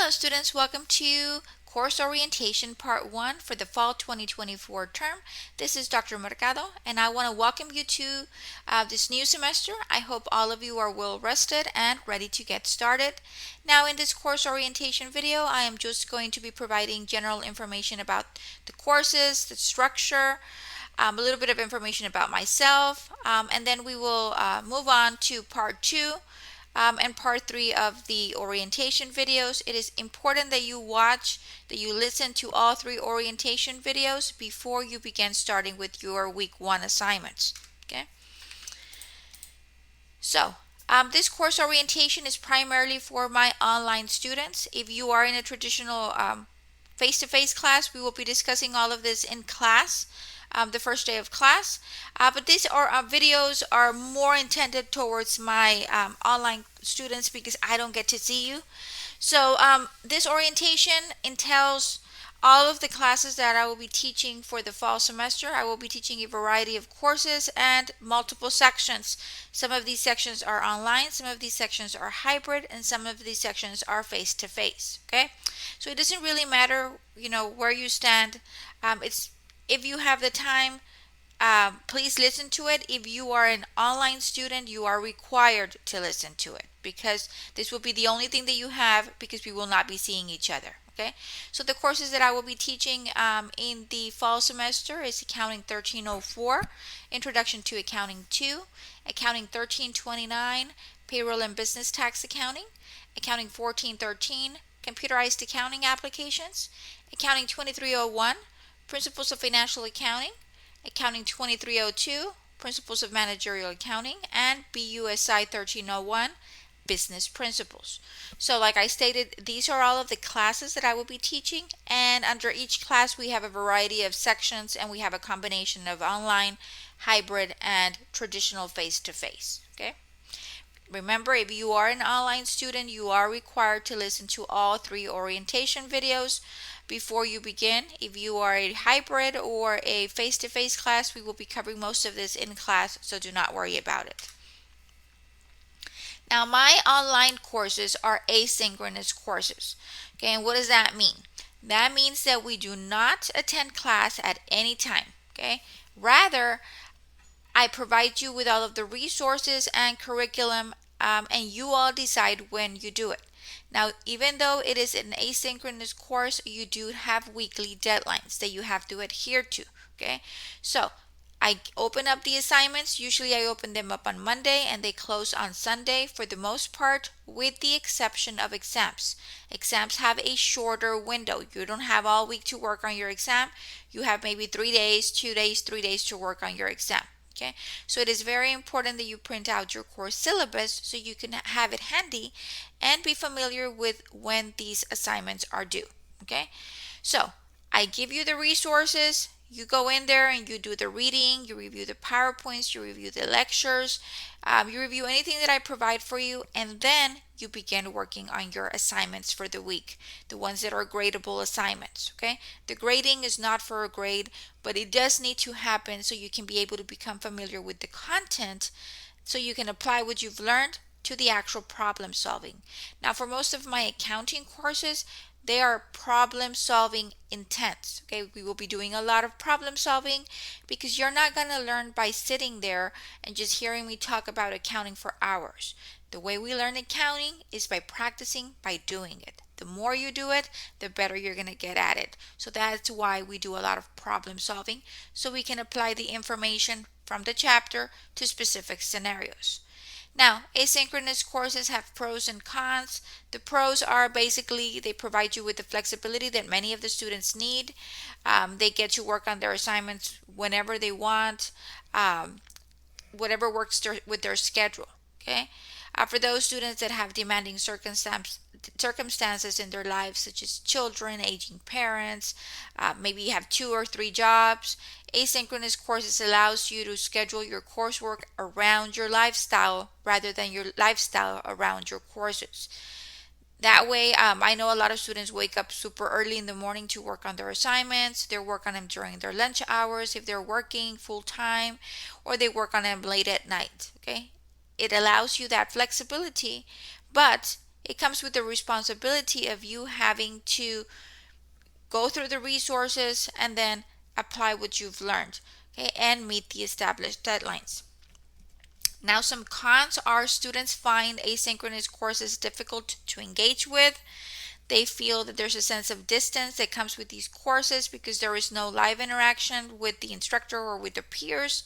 Hello students, welcome to Course Orientation Part 1 for the Fall 2024 term. This is Dr. Mercado and I want to welcome you to this new semester. I hope all of you are well rested and ready to get started. Now in this course orientation video, I am just going to be providing general information about the courses, the structure, a little bit of information about myself, and then we will move on to Part 2 and part 3 of the orientation videos. It is important that you listen to all 3 orientation videos before you begin starting with your week 1 assignments. Okay. So, this course orientation is primarily for my online students. If you are in a traditional face-to-face class, we will be discussing all of this in class. The first day of class, but these videos are more intended towards my online students because I don't get to see you. So this orientation entails all of the classes that I will be teaching for the fall semester. I will be teaching a variety of courses and multiple sections. Some of these sections are online, some of these sections are hybrid, and some of these sections are face-to-face. Okay, so it doesn't really matter, where you stand. If you have the time, please listen to it. If you are an online student, you are required to listen to it because this will be the only thing that you have because we will not be seeing each other. Okay, so the courses that I will be teaching in the fall semester is Accounting 1304, Introduction to Accounting 2, Accounting 1329, Payroll and Business Tax Accounting, Accounting 1413, Computerized Accounting Applications, Accounting 2301, Principles of Financial Accounting, Accounting 2302, Principles of Managerial Accounting, and BUSI 1301, Business Principles. So like I stated, these are all of the classes that I will be teaching, and under each class we have a variety of sections and we have a combination of online, hybrid, and traditional face-to-face. Okay? Remember, if you are an online student, you are required to listen to all 3 orientation videos before you begin. If you are a hybrid or a face-to-face class, we will be covering most of this in class, so do not worry about it. Now, my online courses are asynchronous courses. Okay, and what does that mean? That means that we do not attend class at any time. Okay, rather, I provide you with all of the resources and curriculum, and you all decide when you do it. Now, even though it is an asynchronous course, you do have weekly deadlines that you have to adhere to. Okay, so I open up the assignments. Usually I open them up on Monday and they close on Sunday for the most part, with the exception of exams. Exams have a shorter window. You don't have all week to work on your exam. You have maybe 3 days, 2 days, 3 days to work on your exam. Okay, so it is very important that you print out your course syllabus so you can have it handy and be familiar with when these assignments are due. Okay, so I give you the resources. You go in there and you do the reading, you review the PowerPoints, you review the lectures, you review anything that I provide for you, and then you begin working on your assignments for the week, the ones that are gradable assignments. Okay, the grading is not for a grade, but it does need to happen so you can be able to become familiar with the content so you can apply what you've learned to the actual problem solving. Now, for most of my accounting courses, they are problem solving intense. Okay, we will be doing a lot of problem solving because you're not going to learn by sitting there and just hearing me talk about accounting for hours. The way we learn accounting is by practicing, by doing it. The more you do it, the better you're going to get at it. So that's why we do a lot of problem solving, so we can apply the information from the chapter to specific scenarios. Now, asynchronous courses have pros and cons. The pros are basically they provide you with the flexibility that many of the students need. They get to work on their assignments whenever they want, whatever works with their schedule. Okay, for those students that have demanding circumstances in their lives, such as children, aging parents, maybe you have 2 or 3 jobs, asynchronous courses allows you to schedule your coursework around your lifestyle rather than your lifestyle around your courses. That way, I know a lot of students wake up super early in the morning to work on their assignments. They work on them during their lunch hours if they're working full time, or they work on them late at night. Okay, it allows you that flexibility, but it comes with the responsibility of you having to go through the resources and then apply what you've learned, okay, and meet the established deadlines. Now, some cons are students find asynchronous courses difficult to engage with. They feel that there's a sense of distance that comes with these courses because there is no live interaction with the instructor or with their peers.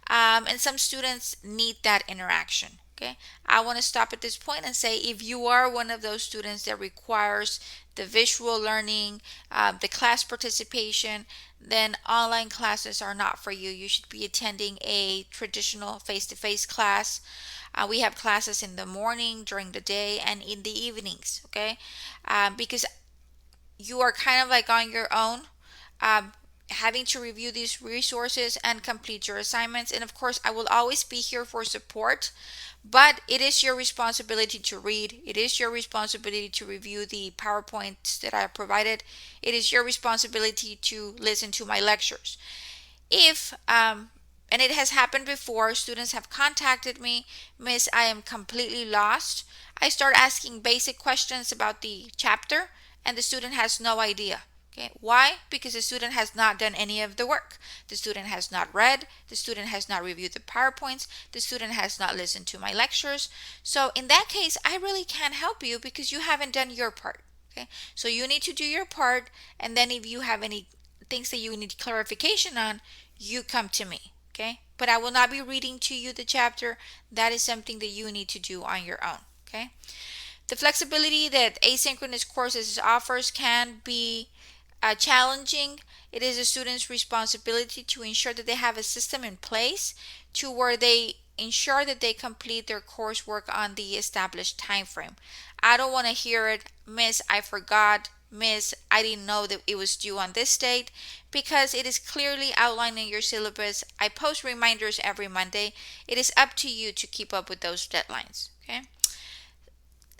And some students need that interaction. Okay, I want to stop at this point and say if you are one of those students that requires the visual learning, the class participation, then online classes are not for you. You should be attending a traditional face-to-face class. We have classes in the morning, during the day, and in the evenings. Okay, because you are kind of like on your own, um, having to review these resources and complete your assignments. And of course, I will always be here for support, but it is your responsibility to read. It is your responsibility to review the PowerPoints that I have provided. It is your responsibility to listen to my lectures. If and it has happened before, students have contacted me, Miss, I am completely lost. I start asking basic questions about the chapter, and the student has no idea. Okay, why? Because the student has not done any of the work. The student has not read, the student has not reviewed the PowerPoints, the student has not listened to my lectures. So in that case, I really can't help you because you haven't done your part. Okay, so you need to do your part, and then if you have any things that you need clarification on, you come to me. Okay, but I will not be reading to you the chapter. That is something that you need to do on your own. Okay, the flexibility that asynchronous courses offers can be challenging. It is a student's responsibility to ensure that they have a system in place to where they ensure that they complete their coursework on the established time frame. I don't want to hear it, Miss, I forgot, Miss, I didn't know that it was due on this date, because it is clearly outlined in your syllabus. I post reminders every Monday. It is up to you to keep up with those deadlines. Okay.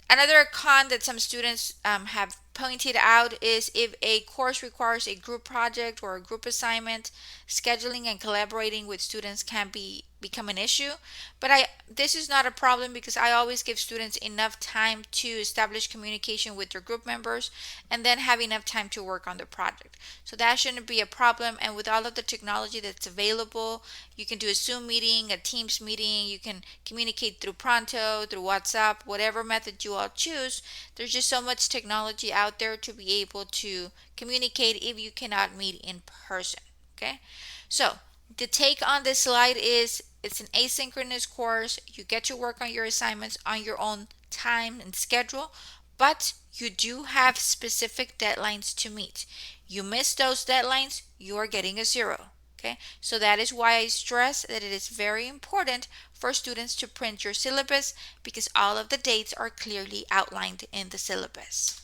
Another con that some students have pointed out is if a course requires a group project or a group assignment, scheduling and collaborating with students can become an issue. But this is not a problem because I always give students enough time to establish communication with their group members and then have enough time to work on the project. So that shouldn't be a problem. And with all of the technology that's available, you can do a Zoom meeting, a Teams meeting, you can communicate through Pronto, through WhatsApp, whatever method you all choose. There's just so much technology out there to be able to communicate if you cannot meet in person. Okay, so the take on this slide is it's an asynchronous course. You get to work on your assignments on your own time and schedule, but you do have specific deadlines to meet. You miss those deadlines, you are getting a 0. Okay, so that is why I stress that it is very important for students to print your syllabus because all of the dates are clearly outlined in the syllabus.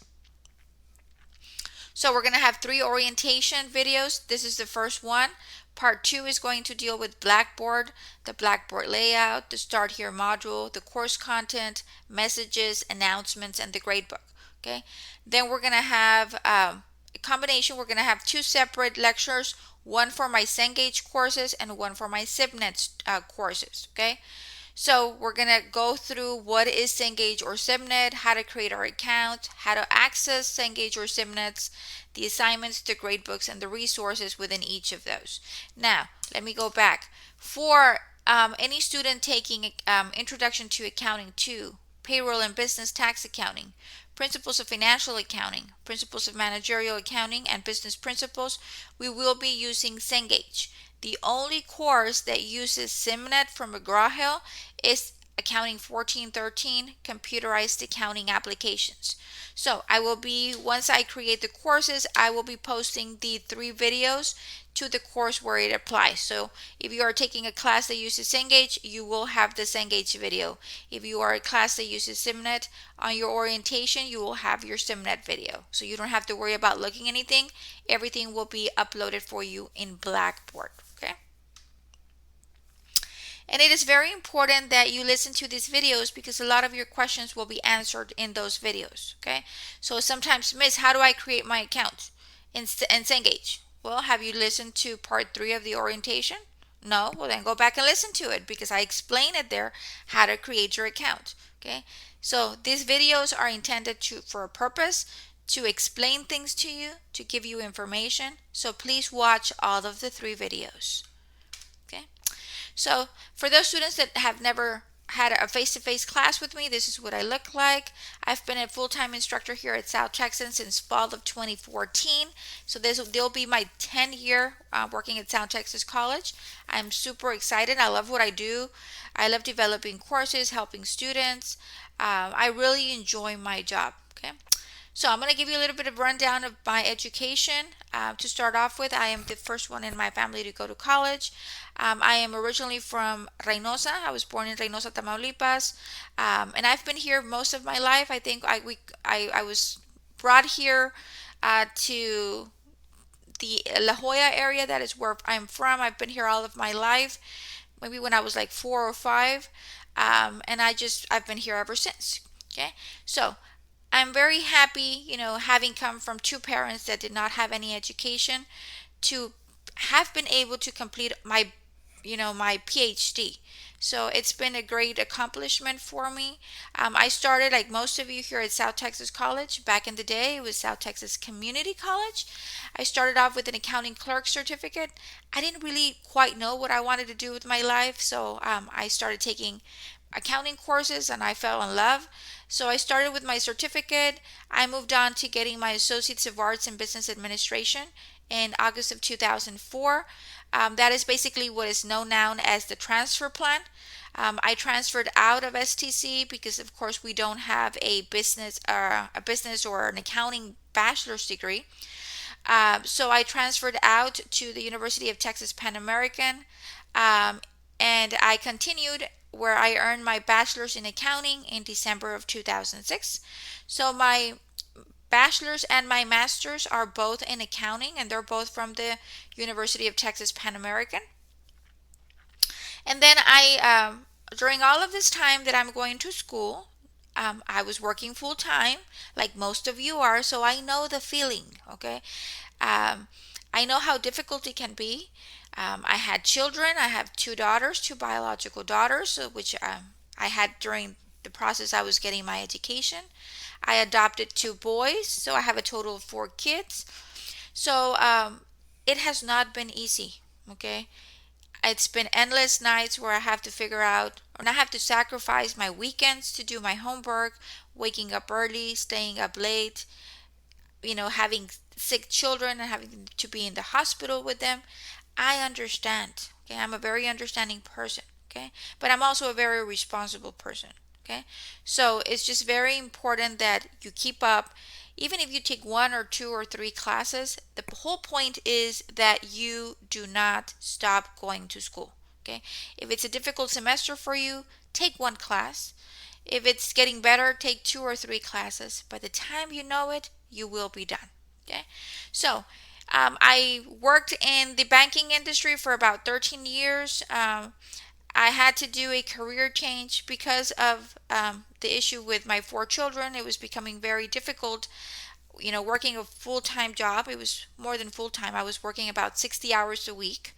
So we're going to have 3 orientation videos. This is the first one. Part 2 is going to deal with Blackboard, the Blackboard layout, the Start Here module, the course content, messages, announcements, and the gradebook. Okay. Then we're going to have a combination. We're going to have 2 separate lectures, one for my Cengage courses and one for my SIPNet courses. Okay. So we're going to go through what is Cengage or SIPNet, how to create our account, how to access Cengage or SIPNets, the assignments, the gradebooks, and the resources within each of those. Now, let me go back. For any student taking Introduction to Accounting 2, Payroll and Business Tax Accounting, Principles of Financial Accounting, Principles of Managerial Accounting, and Business Principles, we will be using Cengage. The only course that uses SIPNet from McGraw-Hill is Accounting 1413, Computerized Accounting Applications. So I will be, once I create the courses, I will be posting the 3 videos to the course where it applies. So if you are taking a class that uses Cengage, you will have the Cengage video. If you are a class that uses SIPNet on your orientation, you will have your SIPNet video. So you don't have to worry about looking anything. Everything will be uploaded for you in Blackboard. Okay. And it is very important that you listen to these videos because a lot of your questions will be answered in those videos. Okay. So sometimes, Miss, how do I create my account in Cengage? Well, have you listened to part 3 of the orientation? No? Well, then go back and listen to it because I explain it there how to create your account. Okay. So these videos are intended for a purpose, to explain things to you, to give you information. So please watch all of the 3 videos. Okay. So for those students that have never had a face-to-face class with me, this is what I look like. I've been a full-time instructor here at South Texas since fall of 2014. So this will be my 10th year working at South Texas College. I'm super excited. I love what I do. I love developing courses, helping students. I really enjoy my job. Okay. So I'm going to give you a little bit of rundown of my education. To start off with, I am the first one in my family to go to college. I am originally from Reynosa. I was born in Reynosa, Tamaulipas, and I've been here most of my life. I think I was brought here to the La Jolla area. That is where I'm from. I've been here all of my life. Maybe when I was like 4 or 5, and I've been here ever since. Okay, so I'm very happy, having come from 2 parents that did not have any education, to have been able to complete my PhD. So it's been a great accomplishment for me. I started, like most of you, here at South Texas College. Back in the day, it was South Texas Community College. I started off with an accounting clerk certificate. I didn't really quite know what I wanted to do with my life, so I started taking accounting courses and I fell in love. So I started with my certificate. I moved on to getting my Associates of Arts in Business Administration in August of 2004. That is basically what is known now as the transfer plan. I transferred out of STC because, of course, we don't have a business or an accounting bachelor's degree. So I transferred out to the University of Texas Pan American, and I continued where I earned my bachelor's in accounting in December of 2006. So my bachelor's and my master's are both in accounting, and they're both from the University of Texas Pan American. And then during all of this time that I'm going to school, I was working full time, like most of you are, so I know the feeling, okay? Um, I know how difficult it can be. I had children. I have 2 daughters, 2 biological daughters, which I had during the process I was getting my education. I adopted 2 boys, so I have a total of 4 kids. So it has not been easy, okay? It's been endless nights where I have to figure out, and I have to sacrifice my weekends to do my homework, waking up early, staying up late, having sick children and having to be in the hospital with them. I understand. Okay, I'm a very understanding person. Okay, but I'm also a very responsible person. Okay, so it's just very important that you keep up. Even if you take 1 or 2 or 3 classes, the whole point is that you do not stop going to school. Okay, if it's a difficult semester for you, take 1 class. If it's getting better, take 2 or 3 classes. By the time you know it, you will be done. Okay, so I worked in the banking industry for about 13 years. I had to do a career change because of the issue with my 4 children. It was becoming very difficult, working a full-time job. It was more than full-time. I was working about 60 hours a week,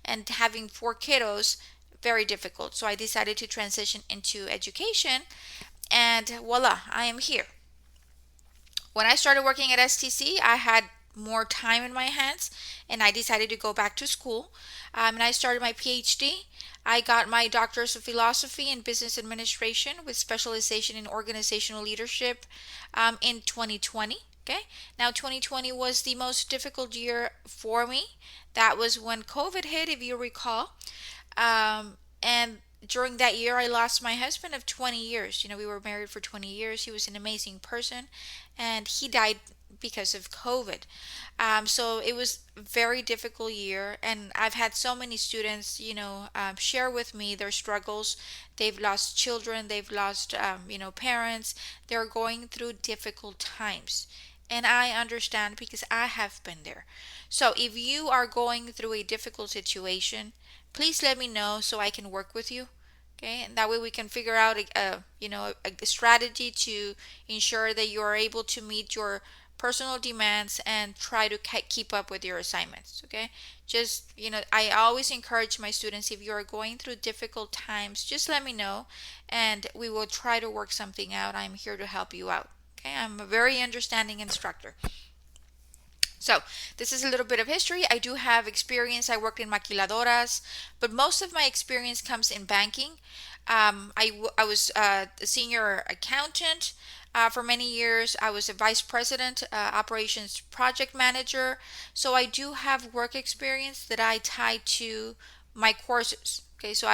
and having 4 kiddos, very difficult. So I decided to transition into education, and voila, I am here. When I started working at STC, I had more time in my hands, and I decided to go back to school. And I started my PhD. I got my doctorate of philosophy in business administration with specialization in organizational leadership in 2020. Okay, now 2020 was the most difficult year for me. That was when COVID hit, if you recall. And during that year, I lost my husband of 20 years. We were married for 20 years. He was an amazing person, and he died because of COVID. So it was a very difficult year, and I've had so many students, share with me their struggles. They've lost children, they've lost, parents. They're going through difficult times. And I understand because I have been there. So if you are going through a difficult situation, please let me know so I can work with you. Okay, and that way we can figure out a strategy to ensure that you are able to meet your personal demands and try to keep up with your assignments. Okay, just I always encourage my students, if you are going through difficult times, just let me know and we will try to work something out. I'm here to help you out. Okay, I'm a very understanding instructor. So, this is a little bit of history. I do have experience. I worked in maquiladoras, but most of my experience comes in banking. I was a senior accountant for many years. I was a vice president, operations project manager. So, I do have work experience that I tie to my courses. Okay, so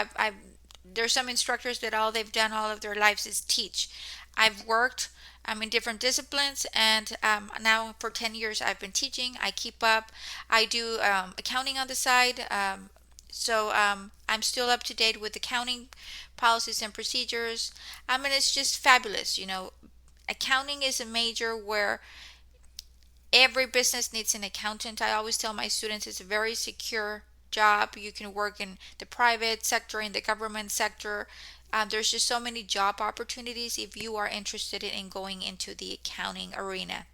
there's some instructors that all they've done all of their lives is teach. I've worked in different disciplines, and now for 10 years I've been teaching. I keep up. I do accounting on the side. I'm still up to date with accounting policies and procedures. I mean, it's just fabulous. Accounting is a major where every business needs an accountant. I always tell my students it's a very secure job. You can work in the private sector, in the government sector. There's just so many job opportunities if you are interested in going into the accounting arena.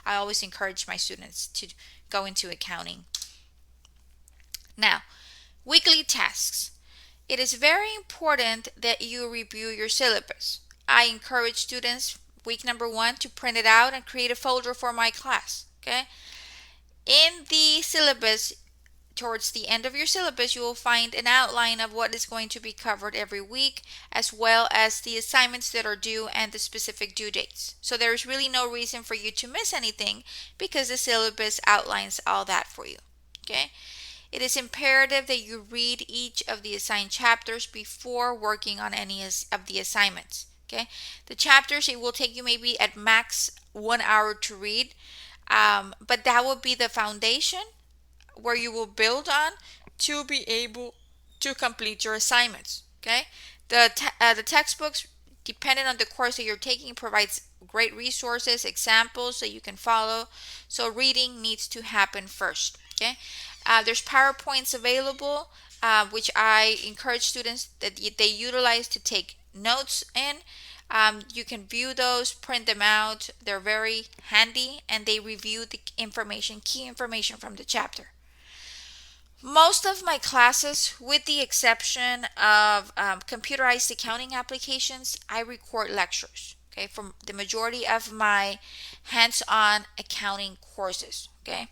I always encourage my students to go into accounting. Now, weekly tasks. It is very important that you review your syllabus. I encourage students week number 1 to print it out and create a folder for my class. Okay? In the syllabus, towards the end of your syllabus, you will find an outline of what is going to be covered every week, as well as the assignments that are due and the specific due dates. So there's really no reason for you to miss anything because the syllabus outlines all that for you. Okay? It is imperative that you read each of the assigned chapters before working on any of the assignments. Okay? The chapters, it will take you maybe at max 1 hour to read, but that will be the foundation where you will build on to be able to complete your assignments. Okay, the textbooks, depending on the course that you're taking, provides great resources, examples that you can follow. So reading needs to happen first. Okay, there's PowerPoints available, which I encourage students that they utilize to take notes in. You can view those, print them out. They're very handy, and they review the information, key information from the chapter. Most of my classes, with the exception of computerized accounting applications, I record lectures. Okay, from the majority of my hands-on accounting courses. Okay,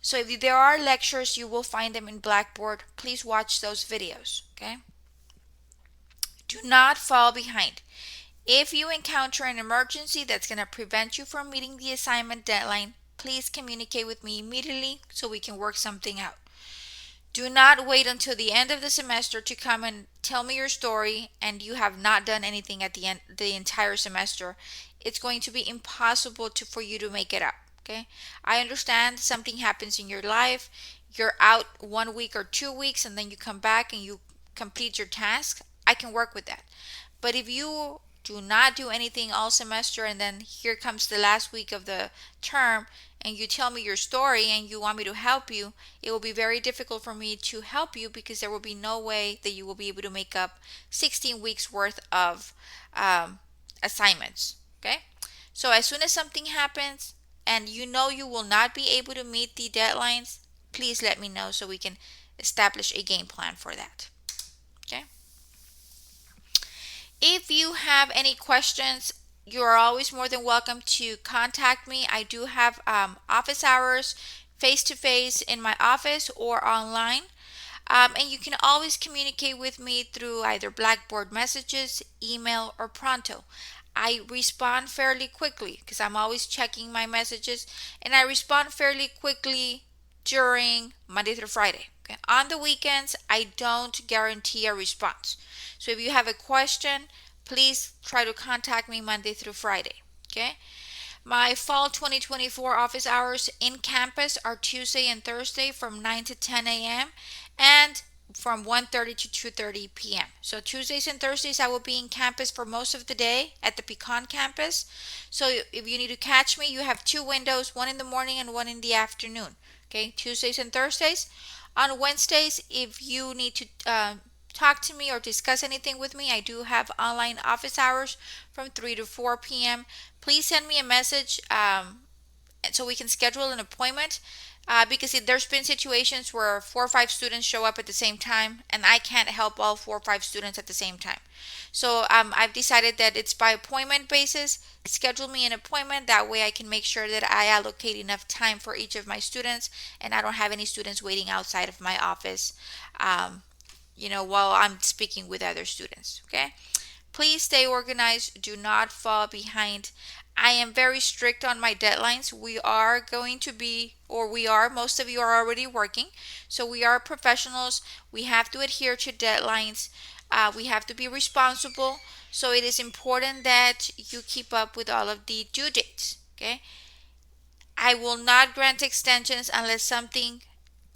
so if there are lectures, you will find them in Blackboard. Please watch those videos. Okay, do not fall behind. If you encounter an emergency that's going to prevent you from meeting the assignment deadline, please communicate with me immediately so we can work something out. Do not wait until the end of the semester to come and tell me your story and you have not done anything at the end the entire semester. It's going to be impossible for you to make it up. Okay? I understand something happens in your life. You're out 1 week or 2 weeks and then you come back and you complete your task. I can work with that. But if you do not do anything all semester and then here comes the last week of the term and you tell me your story and you want me to help you, it will be very difficult for me to help you because there will be no way that you will be able to make up 16 weeks worth of assignments. Okay, so as soon as something happens and you know you will not be able to meet the deadlines, please let me know so we can establish a game plan for that. Okay. If you have any questions, you are always more than welcome to contact me. I do have office hours face to face in my office or online. And you can always communicate with me through either Blackboard messages, email, or Pronto. I respond fairly quickly because I'm always checking my messages, and I respond fairly quickly during Monday through Friday. Okay? On the weekends, I don't guarantee a response. So if you have a question, please try to contact me Monday through Friday. Okay? My fall 2024 office hours in campus are Tuesday and Thursday from 9 to 10 a.m. and from 1:30 to 2:30 p.m. So Tuesdays and Thursdays I will be in campus for most of the day at the Pecan campus. So if you need to catch me, you have 2 windows, one in the morning and one in the afternoon. Okay, Tuesdays and Thursdays. On Wednesdays, if you need to talk to me or discuss anything with me, I do have online office hours from 3 to 4 p.m. Please send me a message so we can schedule an appointment, because there's been situations where 4 or 5 students show up at the same time and I can't help all 4 or 5 students at the same time. So I've decided that it's by appointment basis. Schedule me an appointment, that way I can make sure that I allocate enough time for each of my students and I don't have any students waiting outside of my office, um, while I'm speaking with other students. Okay, please stay organized. Do not fall behind. I am very strict on my deadlines. We are going to be, or we are, most of you are already working. So we are professionals. We have to adhere to deadlines. We have to be responsible. So it is important that you keep up with all of the due dates. Okay. I will not grant extensions unless something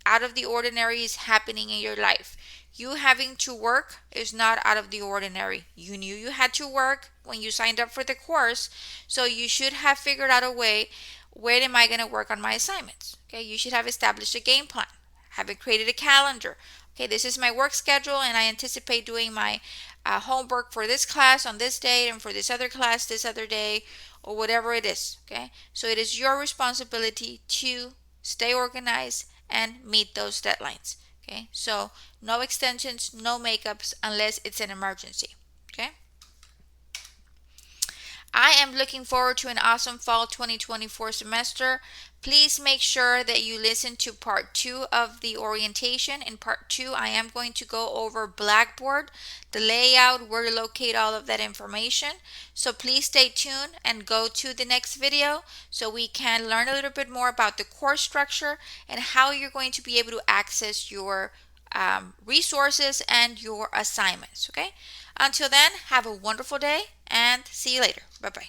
out of the ordinary is happening in your life. You having to work is not out of the ordinary. You knew you had to work when you signed up for the course, so you should have figured out a way. Where am I going to work on my assignments? Okay, you should have established a game plan, have it created a calendar. Okay, this is my work schedule, and I anticipate doing my homework for this class on this day and for this other class this other day, or whatever it is. Okay, so it is your responsibility to stay organized and meet those deadlines. Okay, so no extensions, no makeups unless it's an emergency. Okay, I am looking forward to an awesome fall 2024 semester. Please make sure that you listen to part 2 of the orientation. In part 2, I am going to go over Blackboard, the layout, where to locate all of that information. So please stay tuned and go to the next video so we can learn a little bit more about the course structure and how you're going to be able to access your resources and your assignments. Okay, until then, have a wonderful day and see you later. Bye bye.